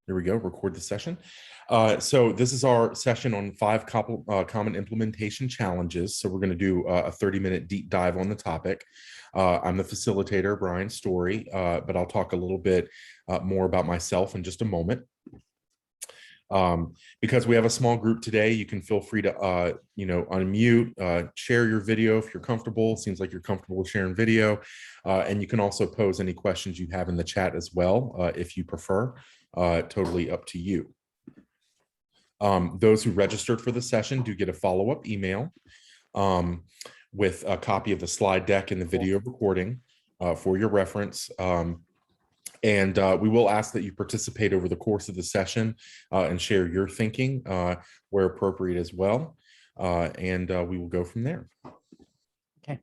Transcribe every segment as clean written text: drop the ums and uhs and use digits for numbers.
There we go, record the session. So this is our session on 5 common implementation challenges. So we're going to do a 30-minute deep dive on the topic. I'm the facilitator, Brian Story, but I'll talk a little bit more about myself in just a moment. Because we have a small group today, you can feel free to, unmute, share your video if you're comfortable. Seems like you're comfortable with sharing video. And you can also pose any questions you have in the chat as well, if you prefer. Totally up to you. Those who registered for the session do get a follow-up email with a copy of the slide deck and the video recording for your reference. And we will ask that you participate over the course of the session and share your thinking where appropriate as well. And we will go from there. Okay.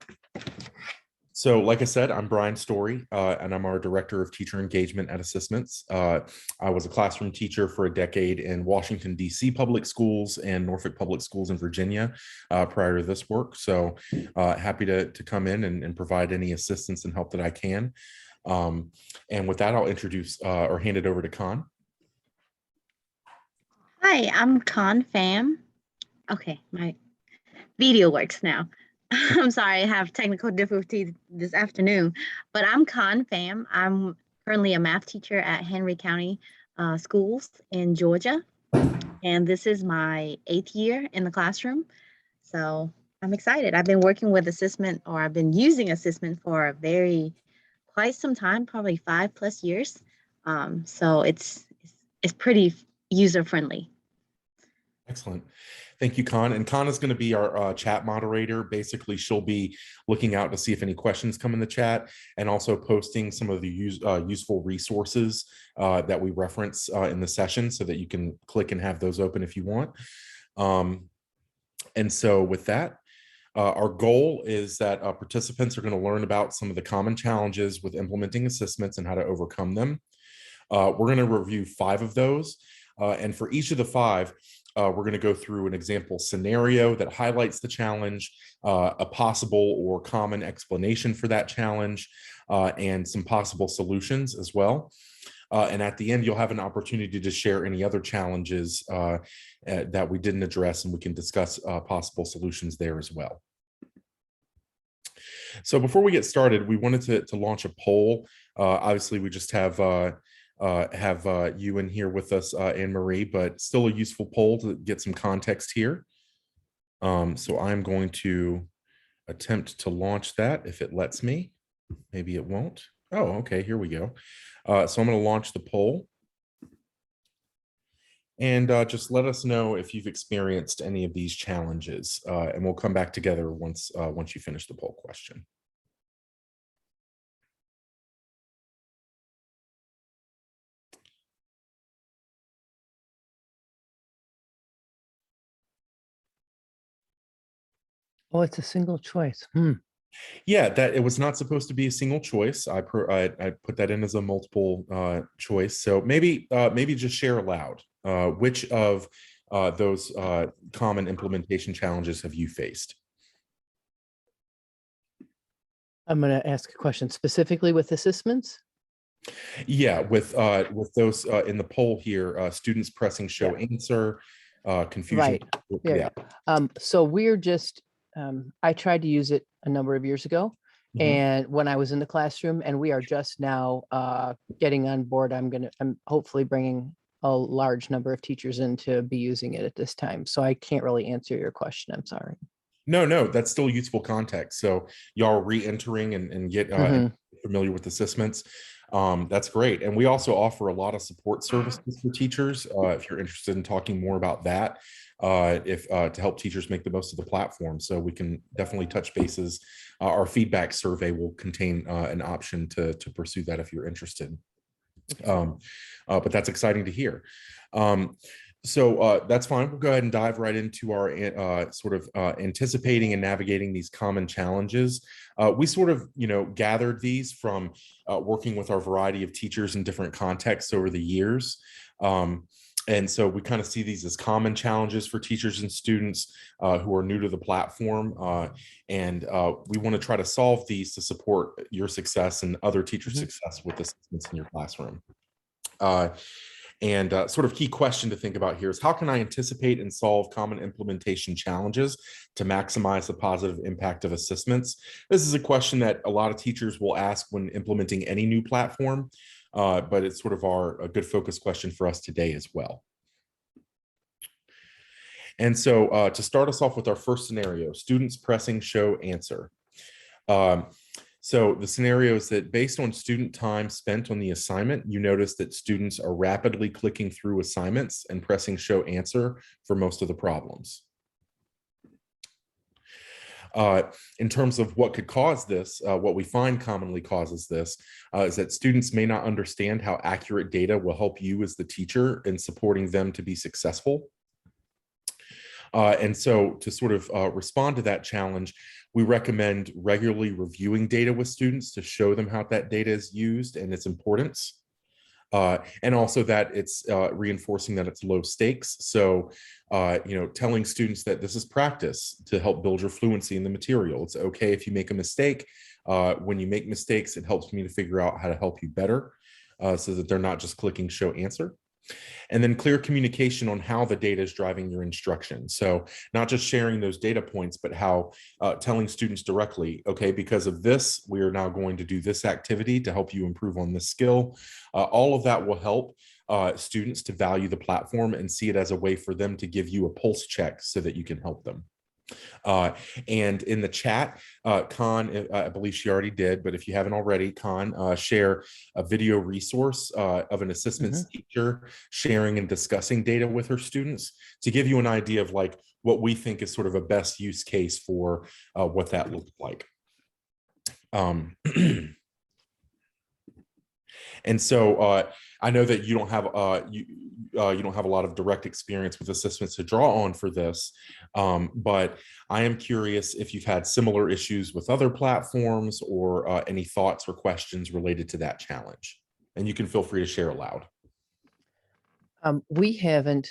So like I said, I'm Brian Story, and I'm our Director of Teacher Engagement at ASSISTments. I was a classroom teacher for a decade in Washington, D.C. public schools and Norfolk public schools in Virginia prior to this work. So happy to come in and provide any assistance and help that I can. And with that, I'll introduce or hand it over to Con. Hi, I'm Con Pham. Okay, my video works now. I'm sorry, I have technical difficulties this afternoon, but I'm Con Pham. I'm currently a math teacher at Henry County Schools in Georgia, and this is my 8th year in the classroom. So I'm excited. I've been working with ASSISTment, or I've been using ASSISTment for quite some time, probably 5+ years. So it's pretty user friendly. Excellent. Thank you, Con. And Con is going to be our chat moderator. Basically, she'll be looking out to see if any questions come in the chat and also posting some of the useful resources that we reference in the session so that you can click and have those open if you want. And so with that, our goal is that participants are going to learn about some of the common challenges with implementing ASSISTments and how to overcome them. We're going to review 5 of those. And for each of the 5, we're going to go through an example scenario that highlights the challenge, a possible or common explanation for that challenge, and some possible solutions as well. And at the end, you'll have an opportunity to share any other challenges that we didn't address, and we can discuss possible solutions there as well. So before we get started, we wanted to launch a poll. Obviously, we just have you in here with us, Anne-Marie, but still a useful poll to get some context here. So I'm going to attempt to launch that if it lets me. Maybe it won't. Oh, okay, here we go. So I'm going to launch the poll. And just let us know if you've experienced any of these challenges, and we'll come back together once you finish the poll question. Oh, it's a single choice. Yeah, that it was not supposed to be a single choice. I put that in as a multiple choice. So maybe just share aloud. Which of those common implementation challenges have you faced? I'm going to ask a question specifically with ASSISTments. Yeah, with those in the poll here, students pressing show answer, confusion. Right. Yeah. So we're just, I tried to use it a number of years ago, and when I was in the classroom, and we are just now getting on board. I'm hopefully bringing a large number of teachers in to be using it at this time. So I can't really answer your question. I'm sorry. No, that's still useful context. So y'all re-entering and get familiar with ASSISTments. That's great. And we also offer a lot of support services for teachers. If you're interested in talking more about that, to help teachers make the most of the platform. So we can definitely touch bases. Our feedback survey will contain an option to pursue that if you're interested. But that's exciting to hear. So that's fine. We'll go ahead and dive right into our anticipating and navigating these common challenges. We sort of, gathered these from working with our variety of teachers in different contexts over the years. And so we kind of see these as common challenges for teachers and students who are new to the platform. And we want to try to solve these to support your success and other teachers' success with ASSISTments in your classroom. And sort of key question to think about here is, how can I anticipate and solve common implementation challenges to maximize the positive impact of assessments? This is a question that a lot of teachers will ask when implementing any new platform, but it's sort of a good focus question for us today as well. And so to start us off with our first scenario, students pressing show answer. So the scenario is that based on student time spent on the assignment, you notice that students are rapidly clicking through assignments and pressing show answer for most of the problems. In terms of what could cause this, what we find commonly causes this is that students may not understand how accurate data will help you as the teacher in supporting them to be successful. And so to sort of respond to that challenge, we recommend regularly reviewing data with students to show them how that data is used and its importance. And also that it's reinforcing that it's low stakes. So, telling students that this is practice to help build your fluency in the material. It's okay if you make a mistake. When you make mistakes, it helps me to figure out how to help you better so that they're not just clicking show answer. And then clear communication on how the data is driving your instruction. So not just sharing those data points, but how telling students directly, okay, because of this, we are now going to do this activity to help you improve on this skill. All of that will help students to value the platform and see it as a way for them to give you a pulse check so that you can help them. And in the chat, Con, I believe she already did, but if you haven't already, Con, share a video resource of an assessments teacher sharing and discussing data with her students to give you an idea of like what we think is sort of a best use case for what that looks like. And so I know that you don't have you don't have a lot of direct experience with assessments to draw on for this, but I am curious if you've had similar issues with other platforms or any thoughts or questions related to that challenge. And you can feel free to share aloud. We haven't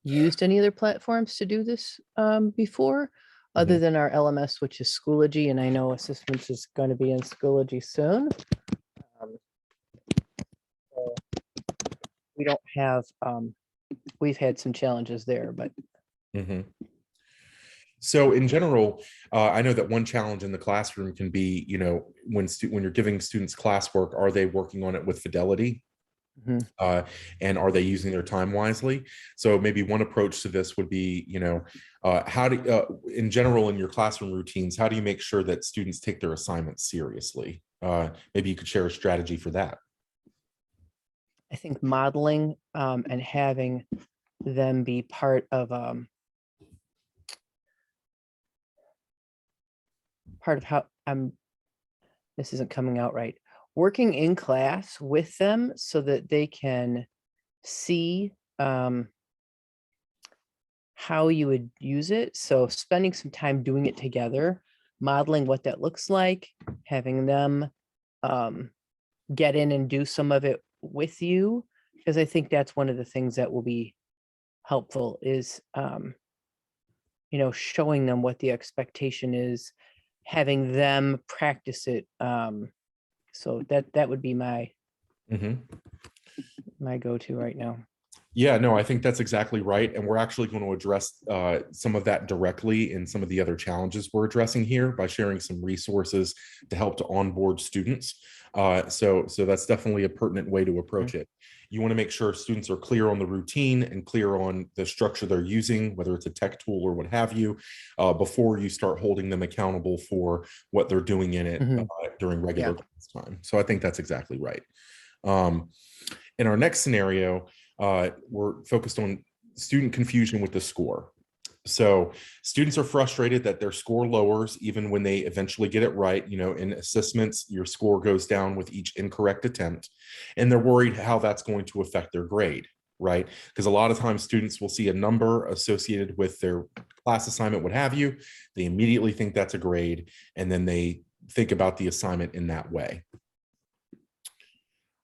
used any other platforms to do this before, other than our LMS, which is Schoology, and I know Assessments is going to be in Schoology soon. So we don't have, we've had some challenges there, but. So in general, I know that one challenge in the classroom can be, when you're giving students classwork, are they working on it with fidelity? And are they using their time wisely? So maybe one approach to this would be, how do, in general, in your classroom routines, how do you make sure that students take their assignments seriously? Maybe you could share a strategy for that. I think modeling and having them be part of how this isn't coming out right. Working in class with them so that they can see how you would use it. So spending some time doing it together, modeling what that looks like, having them get in and do some of it with you, because I think that's one of the things that will be helpful is, showing them what the expectation is, having them practice it. So that would be my my go-to right now. Yeah, no, I think that's exactly right. And we're actually going to address some of that directly in some of the other challenges we're addressing here by sharing some resources to help to onboard students. So that's definitely a pertinent way to approach it. You want to make sure students are clear on the routine and clear on the structure they're using, whether it's a tech tool or what have you, before you start holding them accountable for what they're doing in it during regular class time. So I think that's exactly right. In our next scenario, we're focused on student confusion with the score. So students are frustrated that their score lowers even when they eventually get it right. In assessments, your score goes down with each incorrect attempt, and they're worried how that's going to affect their grade, right? Because a lot of times students will see a number associated with their class assignment, what have you. They immediately think that's a grade, and then they think about the assignment in that way.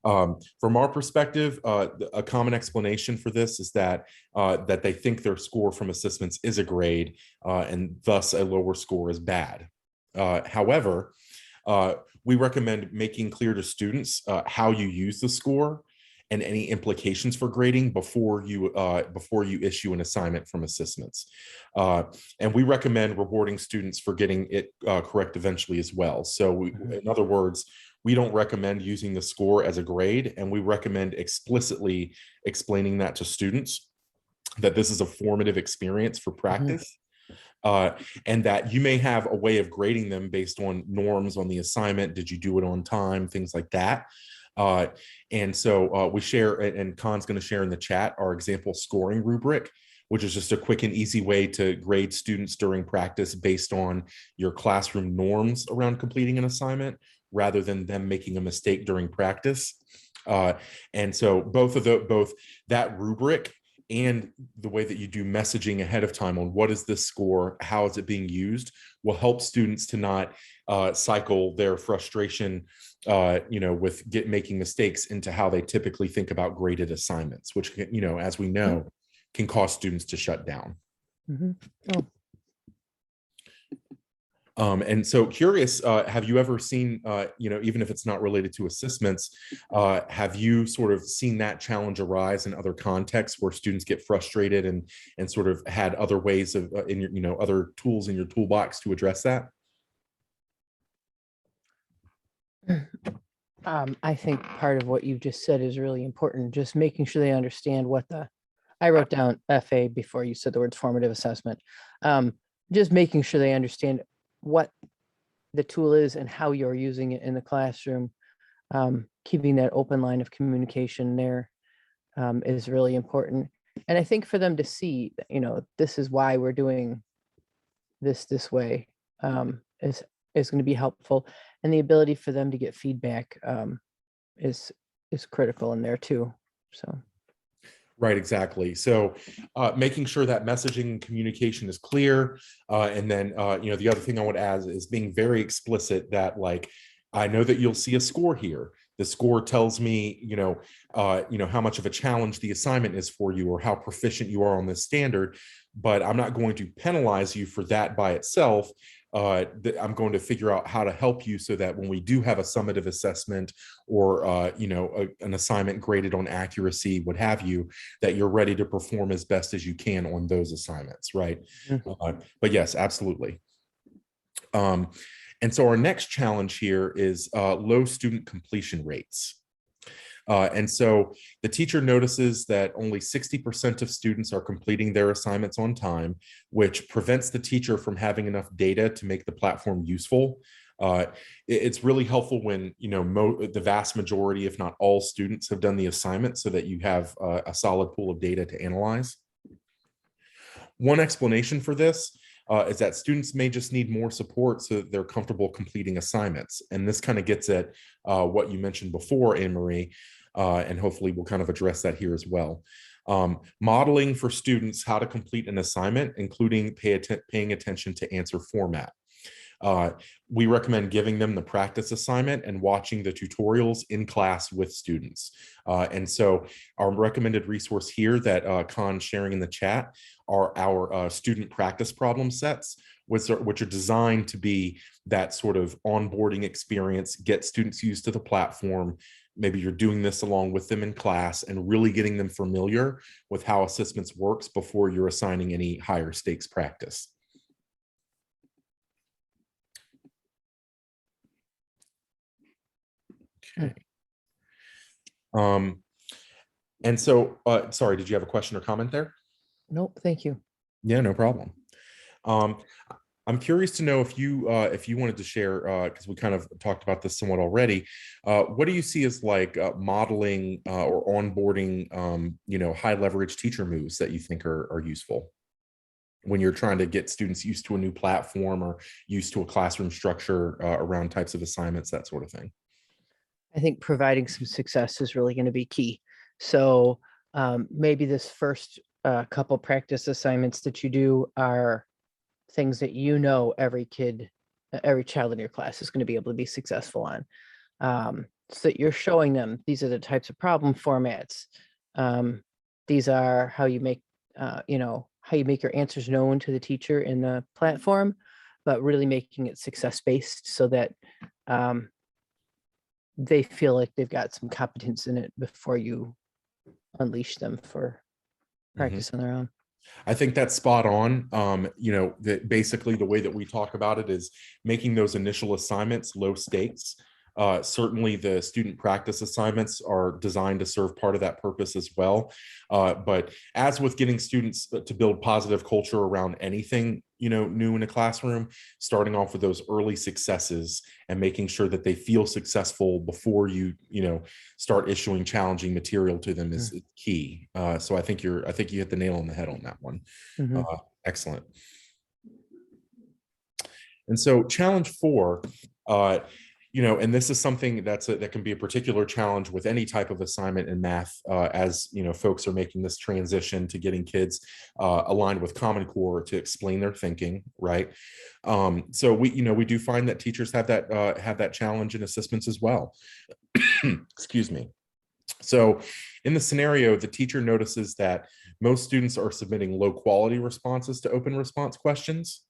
From our perspective, a common explanation for this is that they think their score from assessments is a grade, and thus a lower score is bad. However, we recommend making clear to students how you use the score and any implications for grading before you issue an assignment from ASSISTments. And we recommend rewarding students for getting it correct eventually as well. So in other words, we don't recommend using the score as a grade, and we recommend explicitly explaining that to students, that this is a formative experience for practice. And that you may have a way of grading them based on norms on the assignment. Did you do it on time? Things like that. And so we share, and Khan's going to share in the chat, our example scoring rubric, which is just a quick and easy way to grade students during practice based on your classroom norms around completing an assignment, rather than them making a mistake during practice. And so both that rubric and the way that you do messaging ahead of time on what is this score, how is it being used, will help students to not cycle their frustration, with making mistakes into how they typically think about graded assignments, which, as we know, can cause students to shut down. Oh. And so curious, have you ever seen, even if it's not related to ASSISTments, have you sort of seen that challenge arise in other contexts where students get frustrated and sort of had other ways of, other tools in your toolbox to address that? I think part of what you just said is really important, just making sure they understand what I wrote down FA before you said the words formative assessment. Just making sure they understand what the tool is and how you're using it in the classroom. Keeping that open line of communication there is really important. And I think for them to see, this is why we're doing this way, is going to be helpful. And the ability for them to get feedback is critical in there too. So. Right, exactly. So making sure that messaging and communication is clear. And then, the other thing I would add is being very explicit that, like, I know that you'll see a score here. The score tells me, how much of a challenge the assignment is for you or how proficient you are on this standard, but I'm not going to penalize you for that by itself. I'm going to figure out how to help you so that when we do have a summative assessment or, an assignment graded on accuracy, what have you, that you're ready to perform as best as you can on those assignments, right? But yes, absolutely. And so our next challenge here is low student completion rates. And so the teacher notices that only 60% of students are completing their assignments on time, which prevents the teacher from having enough data to make the platform useful. It's really helpful when, the vast majority, if not all students, have done the assignment so that you have a solid pool of data to analyze. One explanation for this is that students may just need more support so that they're comfortable completing assignments. And this kind of gets at what you mentioned before, Anne-Marie, and hopefully we'll kind of address that here as well. Modeling for students how to complete an assignment, including paying attention to answer format. We recommend giving them the practice assignment and watching the tutorials in class with students. And so our recommended resource here that Khan's sharing in the chat are our student practice problem sets, which are designed to be that sort of onboarding experience, get students used to the platform. Maybe you're doing this along with them in class and really getting them familiar with how ASSISTments works before you're assigning any higher stakes practice. Okay. And so, sorry, did you have a question or comment there? Nope, thank you. Yeah, no problem. I'm curious to know if you wanted to share, because we kind of talked about this somewhat already. What do you see as like modeling or onboarding, high leverage teacher moves that you think are useful when you're trying to get students used to a new platform or used to a classroom structure around types of assignments, that sort of thing? I think providing some success is really going to be key. So maybe this first couple practice assignments that you do are things that every child in your class is going to be able to be successful on. So that you're showing them these are the types of problem formats. These are how you make how you make your answers known to the teacher in the platform, but really making it success-based so that they feel like they've got some competence in it before you unleash them for practice on their own. I think that's spot on. You know, that basically the way that we talk about it is making those initial assignments low stakes. Certainly the student practice assignments are designed to serve part of that purpose as well. But as with getting students to build positive culture around anything, you know, new in a classroom, starting off with those early successes and making sure that they feel successful before you know, start issuing challenging material to them is key. So I think you hit the nail on the head on that one. Excellent. And so challenge 4, you know, and this is something that can be a particular challenge with any type of assignment in math, as you know, folks are making this transition to getting kids aligned with Common Core to explain their thinking, right? So we do find that teachers have that challenge in assessments as well. Excuse me. So in the scenario, the teacher notices that most students are submitting low quality responses to open response questions.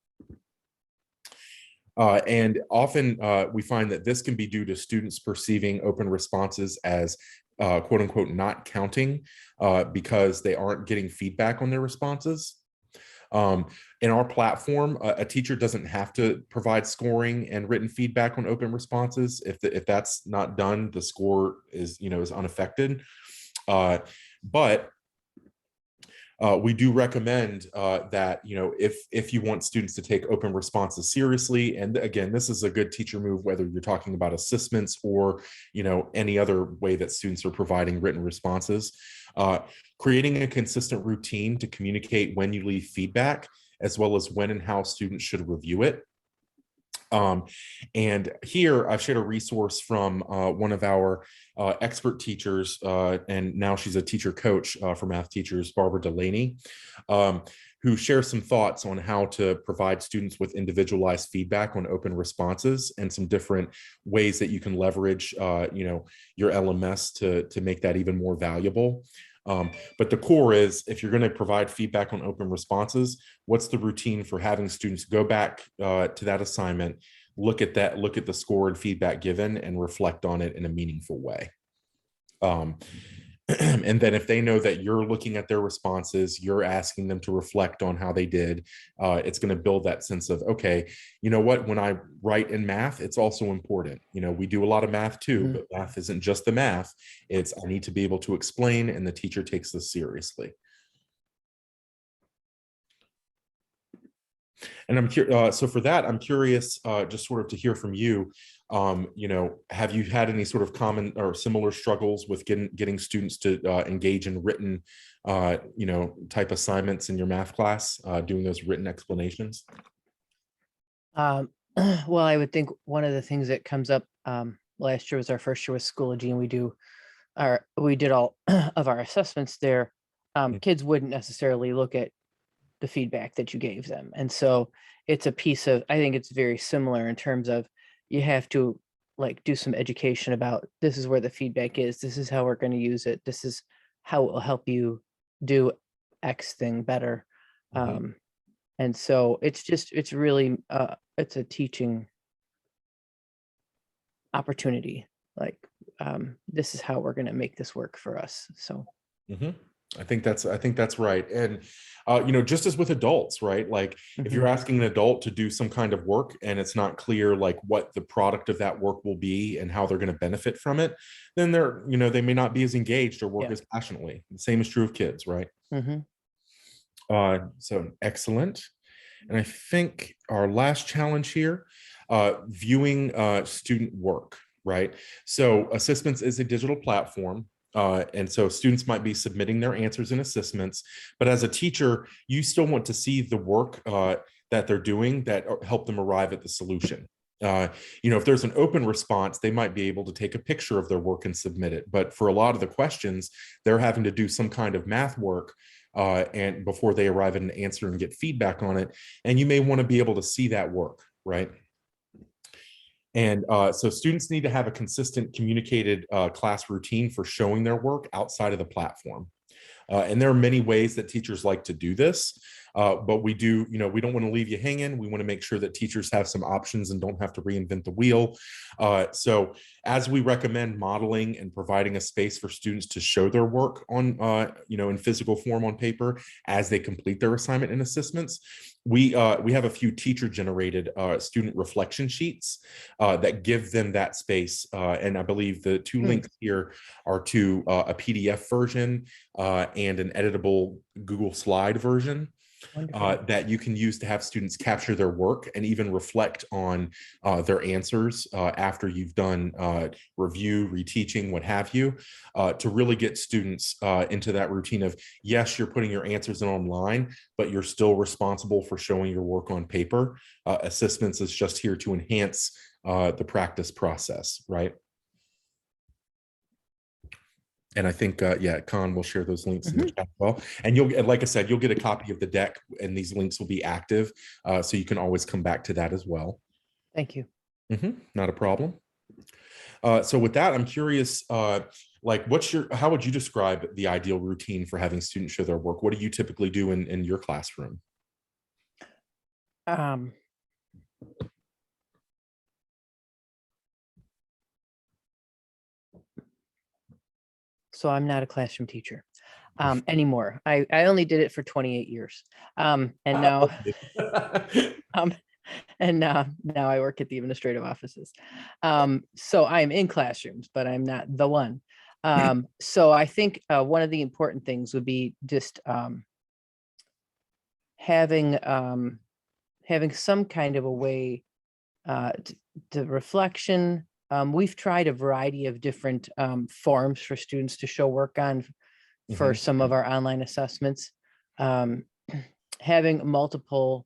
And often we find that this can be due to students perceiving open responses as quote unquote not counting because they aren't getting feedback on their responses. In our platform, a teacher doesn't have to provide scoring and written feedback on open responses. If that's not done, the score is unaffected. But we do recommend that, you know, if you want students to take open responses seriously, and again, this is a good teacher move, whether you're talking about ASSISTments or, you know, any other way that students are providing written responses, creating a consistent routine to communicate when you leave feedback, as well as when and how students should review it. And here I've shared a resource from one of our expert teachers, and now she's a teacher coach for math teachers, Barbara Delaney, who shares some thoughts on how to provide students with individualized feedback on open responses and some different ways that you can leverage, you know, your LMS to make that even more valuable. But the core is, if you're going to provide feedback on open responses, what's the routine for having students go back to that assignment, look at the score and feedback given, and reflect on it in a meaningful way. And then if they know that you're looking at their responses, you're asking them to reflect on how they did, it's going to build that sense of, okay, you know what, when I write in math, it's also important. You know, we do a lot of math too, but math isn't just the math. It's, I need to be able to explain, and the teacher takes this seriously. And I'm curious, so for that, I'm curious just sort of to hear from you. You know, have you had any sort of common or similar struggles with getting students to engage in written, you know, type assignments in your math class, doing those written explanations? Well, I would think one of the things that comes up, last year was our first year with Schoology, and we did all of our assessments there. Kids wouldn't necessarily look at the feedback that you gave them. And so it's a piece of, I think it's very similar in terms of, you have to like do some education about, this is where the feedback is, this is how we're going to use it, this is how it will help you do X thing better. And so it's really it's a teaching opportunity, like this is how we're going to make this work for us. So I think that's right. And you know, just as with adults, right? Like if you're asking an adult to do some kind of work and it's not clear like what the product of that work will be and how they're going to benefit from it, then they're, you know, they may not be as engaged or work as passionately. The same is true of kids, right? So excellent. And I think our last challenge here, viewing student work, right? So ASSISTments is a digital platform. And so students might be submitting their answers in ASSISTments, but as a teacher, you still want to see the work that they're doing that help them arrive at the solution. You know, if there's an open response, they might be able to take a picture of their work and submit it. But for a lot of the questions, they're having to do some kind of math work and before they arrive at an answer and get feedback on it. And you may want to be able to see that work, right? And so students need to have a consistent communicated class routine for showing their work outside of the platform. And there are many ways that teachers like to do this. But we do, we don't want to leave you hanging. We want to make sure that teachers have some options and don't have to reinvent the wheel. So as we recommend modeling and providing a space for students to show their work on, in physical form on paper as they complete their assignment and assessments, we have a few teacher-generated student reflection sheets that give them that space. And I believe the two links here are to a PDF version and an editable Google slide version. That you can use to have students capture their work and even reflect on their answers after you've done review, reteaching, what have you, to really get students into that routine of, yes, you're putting your answers in online, but you're still responsible for showing your work on paper. Assessments is just here to enhance the practice process, right? And I think, Con will share those links in the chat as well. And like I said, you'll get a copy of the deck and these links will be active. So you can always come back to that as well. Thank you. Not a problem. So with that, I'm curious, like how would you describe the ideal routine for having students show their work? What do you typically do in your classroom? So I'm not a classroom teacher anymore. I only did it for 28 years. And now, now I work at the administrative offices. So I'm in classrooms, but I'm not the one. So I think one of the important things would be just having some kind of a way to reflection. We've tried a variety of different forms for students to show work on for some of our online assessments. Having multiple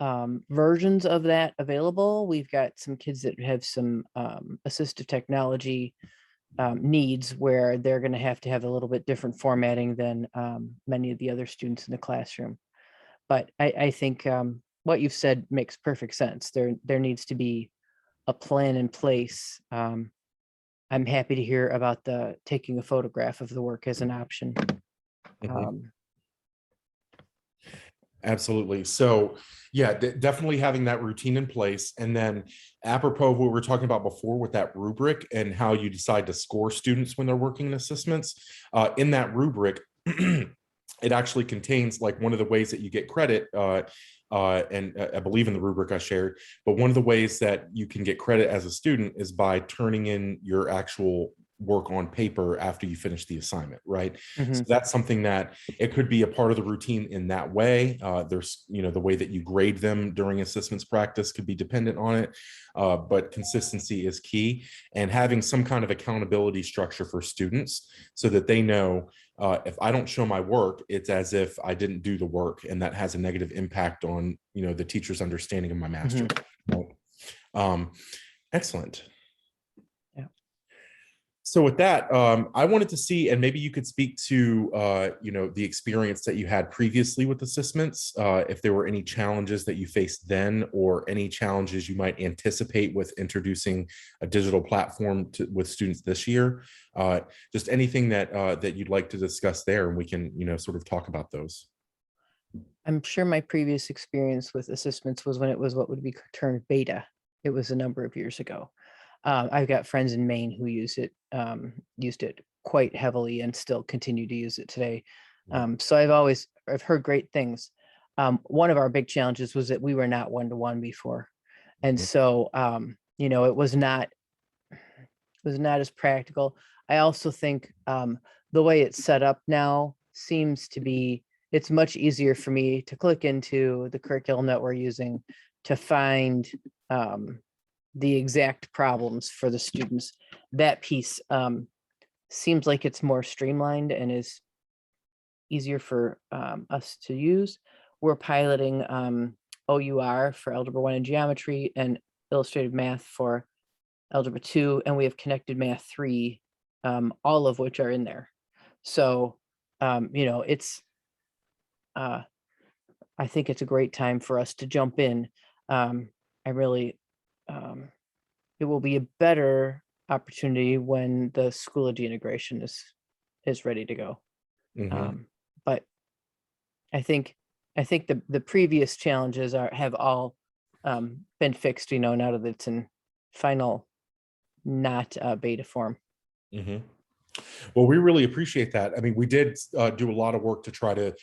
versions of that available. We've got some kids that have some assistive technology needs where they're going to have a little bit different formatting than many of the other students in the classroom. But I think what you've said makes perfect sense. There needs to be a plan in place. I'm happy to hear about taking a photograph of the work as an option. Absolutely. So yeah, definitely having that routine in place. And then apropos of what we were talking about before with that rubric and how you decide to score students when they're working in assessments, in that rubric, it actually contains like one of the ways that you get credit, and I believe in the rubric I shared, but one of the ways that you can get credit as a student is by turning in your actual work on paper after you finish the assignment, right? So that's something that it could be a part of the routine in that way. There's, the way that you grade them during assessments practice could be dependent on it, but consistency is key, and having some kind of accountability structure for students so that they know if I don't show my work, it's as if I didn't do the work, and that has a negative impact on, the teacher's understanding of my master. Excellent. So with that, I wanted to see, and maybe you could speak to, the experience that you had previously with assessments, if there were any challenges that you faced then, or any challenges you might anticipate with introducing a digital platform with students this year. Just anything that you'd like to discuss there, and we can, sort of talk about those. I'm sure my previous experience with assessments was when it was what would be termed beta. It was a number of years ago. I've got friends in Maine who used it quite heavily and still continue to use it today. So I've heard great things. One of our big challenges was that we were not one-to-one before. And so, it was not as practical. I also think the way it's set up now seems to be, it's much easier for me to click into the curriculum that we're using to find the exact problems for the students. That piece seems like it's more streamlined and is easier for us to use. We're piloting OUR for Algebra 1 and Geometry, and Illustrative Math for Algebra 2, and we have Connected Math 3, all of which are in there. So, it's, I think it's a great time for us to jump in. It will be a better opportunity when the Schoology integration is ready to go. But I think I think the previous challenges have all been fixed, now that it's in final, not beta form. Mhm. Well, we really appreciate that. I mean, we did do a lot of work to try to,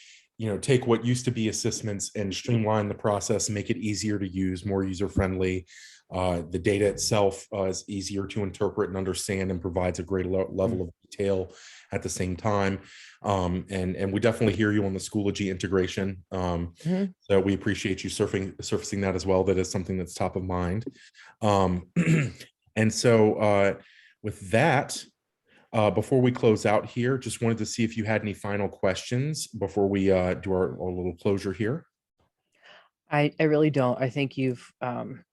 take what used to be assessments and streamline the process, make it easier to use, more user-friendly. The data itself is easier to interpret and understand and provides a great level of detail at the same time. And we definitely hear you on the Schoology integration. So we appreciate you surfacing that as well. That is something that's top of mind. And so with that, before we close out here, just wanted to see if you had any final questions before we do our little closure here. I really don't. I think you've done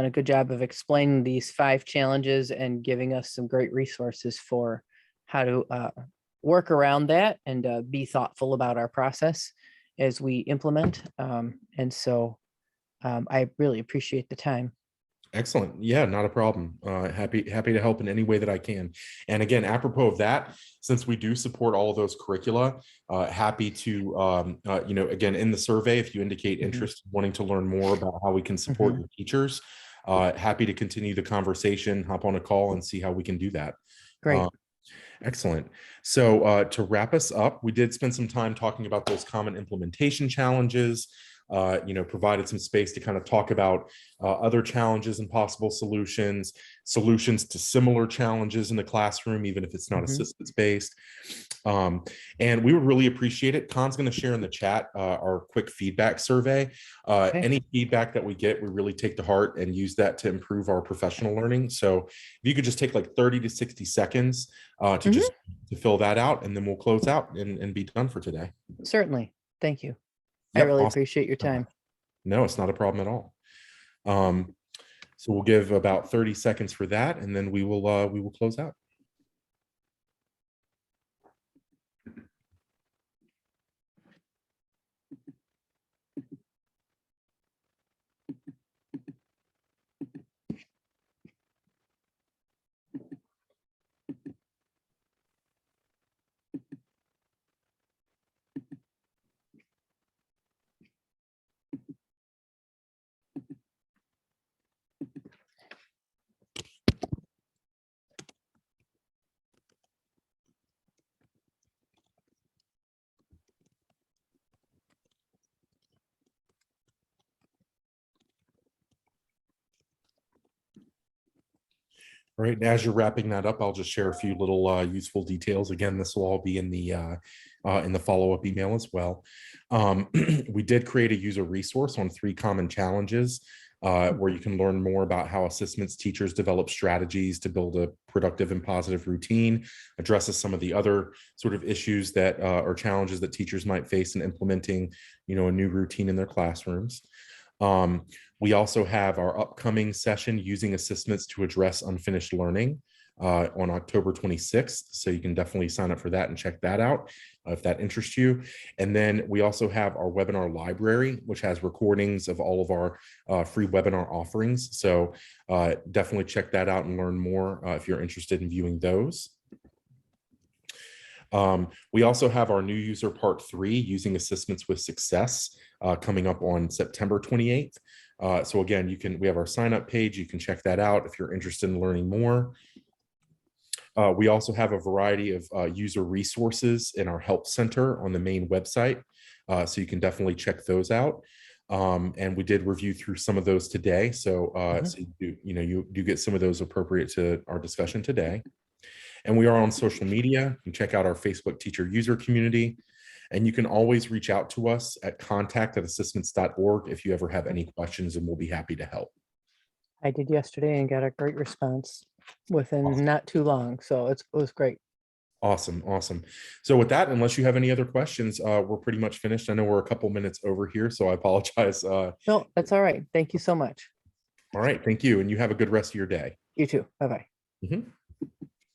a good job of explaining these 5 challenges and giving us some great resources for how to work around that and be thoughtful about our process as we implement. And so I really appreciate the time. Excellent. Yeah, not a problem. Happy to help in any way that I can. And again, apropos of that, since we do support all of those curricula, happy to, again, in the survey, if you indicate interest, wanting to learn more about how we can support your teachers, happy to continue the conversation, hop on a call and see how we can do that. Great. Excellent. So to wrap us up, we did spend some time talking about those common implementation challenges, provided some space to kind of talk about other challenges and possible solutions to similar challenges in the classroom, even if it's not assistance based. And we would really appreciate it. Khan's going to share in the chat our quick feedback survey. Okay. Any feedback that we get, we really take to heart and use that to improve our professional learning. So if you could just take like 30 to 60 seconds to fill that out, and then we'll close out and be done for today. Certainly. Thank you. Yep, I really awesome. appreciate your time. No, it's not a problem at all. So we'll give about 30 seconds for that, and then we will close out. All right, and as you're wrapping that up, I'll just share a few little useful details. Again, this will all be in the follow-up email as well. We did create a user resource on 3 common challenges where you can learn more about how assessments teachers develop strategies to build a productive and positive routine, addresses some of the other sort of issues that or challenges that teachers might face in implementing, a new routine in their classrooms. We also have our upcoming session using assessments to address unfinished learning on October 26th. So you can definitely sign up for that and check that out if that interests you. And then we also have our webinar library, which has recordings of all of our free webinar offerings. So definitely check that out and learn more if you're interested in viewing those. We also have our new user part 3, using assessments with success, coming up on September 28th. So again, we have our sign up page. You can check that out if you're interested in learning more. We also have a variety of user resources in our help center on the main website. So you can definitely check those out. And we did review through some of those today. So, so you do get some of those appropriate to our discussion today. And we are on social media. You can check out our Facebook teacher user community. And you can always reach out to us at contact@assistments.org if you ever have any questions, and we'll be happy to help. I did yesterday and got a great response within not too long. So it was great. Awesome. Awesome. So with that, unless you have any other questions, we're pretty much finished. I know we're a couple minutes over here, so I apologize. No, that's all right. Thank you so much. All right. Thank you. And you have a good rest of your day. You too. Bye-bye.